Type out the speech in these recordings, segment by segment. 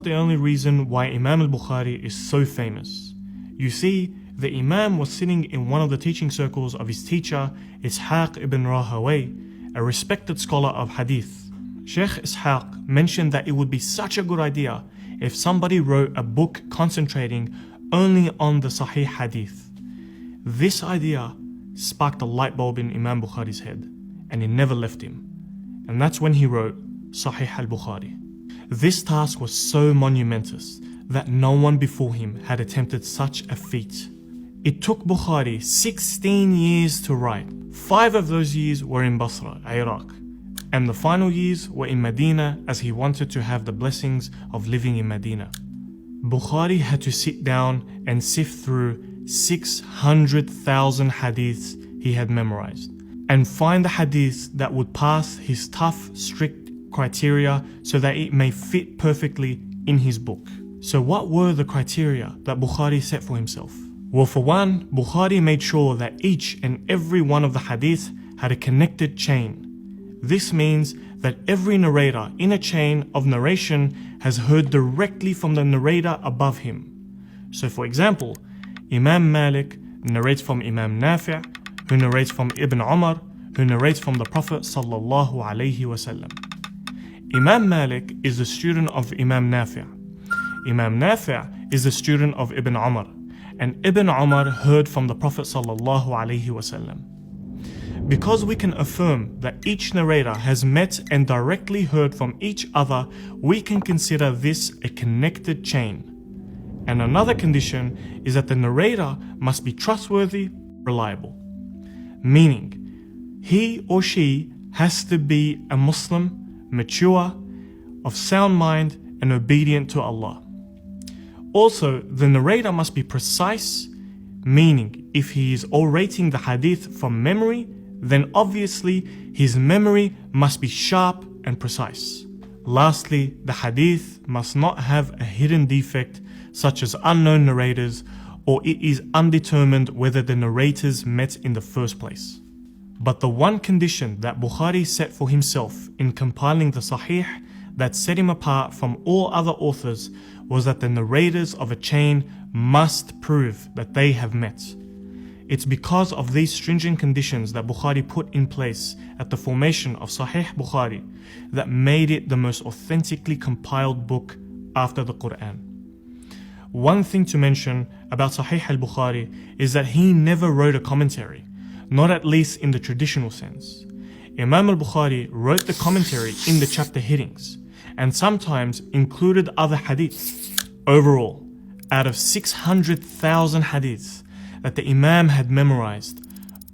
The only reason why Imam al-Bukhari is so famous. You see, the Imam was sitting in one of the teaching circles of his teacher, Ishaq ibn Rahawayh, a respected scholar of hadith. Sheikh Ishaq mentioned that it would be such a good idea if somebody wrote a book concentrating only on the Sahih hadith. This idea sparked a light bulb in Imam Bukhari's head, and it never left him. And that's when he wrote Sahih al-Bukhari. This task was so monumentous that no one before him had attempted such a feat. It took Bukhari 16 years to write. 5 of those years were in Basra, Iraq, and the final years were in Medina, as he wanted to have the blessings of living in Medina. Bukhari had to sit down and sift through 600,000 hadiths he had memorized and find the hadiths that would pass his tough, strict criteria so that it may fit perfectly in his book. So what were the criteria that Bukhari set for himself? Well, for one, Bukhari made sure that each and every one of the hadiths had a connected chain. This means that every narrator in a chain of narration has heard directly from the narrator above him. So for example, Imam Malik narrates from Imam Nafi', who narrates from Ibn Umar, who narrates from the Prophet sallallahu alaihi wasallam. Imam Malik is the student of Imam Nafi'. Imam Nafi' is the student of Ibn Umar, and Ibn Umar heard from the Prophet sallallahu alaihi wasallam. Because we can affirm that each narrator has met and directly heard from each other, we can consider this a connected chain. And another condition is that the narrator must be trustworthy, reliable. Meaning, he or she has to be a Muslim, mature, of sound mind, and obedient to Allah. Also, the narrator must be precise, meaning if he is orating the hadith from memory, then obviously his memory must be sharp and precise. Lastly, the hadith must not have a hidden defect such as unknown narrators, or it is undetermined whether the narrators met in the first place. But the one condition that Bukhari set for himself in compiling the Sahih that set him apart from all other authors was that the narrators of a chain must prove that they have met. It's because of these stringent conditions that Bukhari put in place at the formation of Sahih Bukhari that made it the most authentically compiled book after the Quran. One thing to mention about Sahih al-Bukhari is that he never wrote a commentary, not at least in the traditional sense. Imam al-Bukhari wrote the commentary in the chapter headings and sometimes included other hadiths. Overall, out of 600,000 hadiths that the Imam had memorized,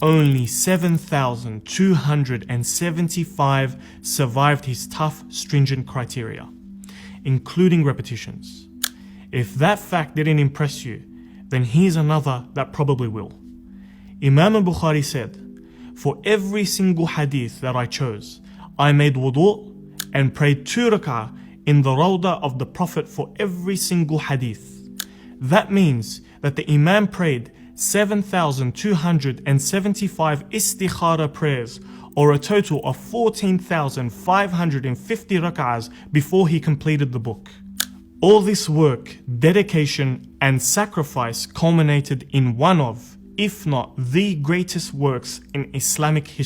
only 7,275 survived his tough, stringent criteria, including repetitions. If that fact didn't impress you, then here's another that probably will. Imam al-Bukhari said, "For every single hadith that I chose, I made wudu and prayed 2 rak'ah in the rawdah of the Prophet for every single hadith." That means that the Imam prayed 7,275 istikhara prayers, or a total of 14,550 rak'ahs before he completed the book. All this work, dedication, and sacrifice culminated in one of, if not the greatest works in Islamic history.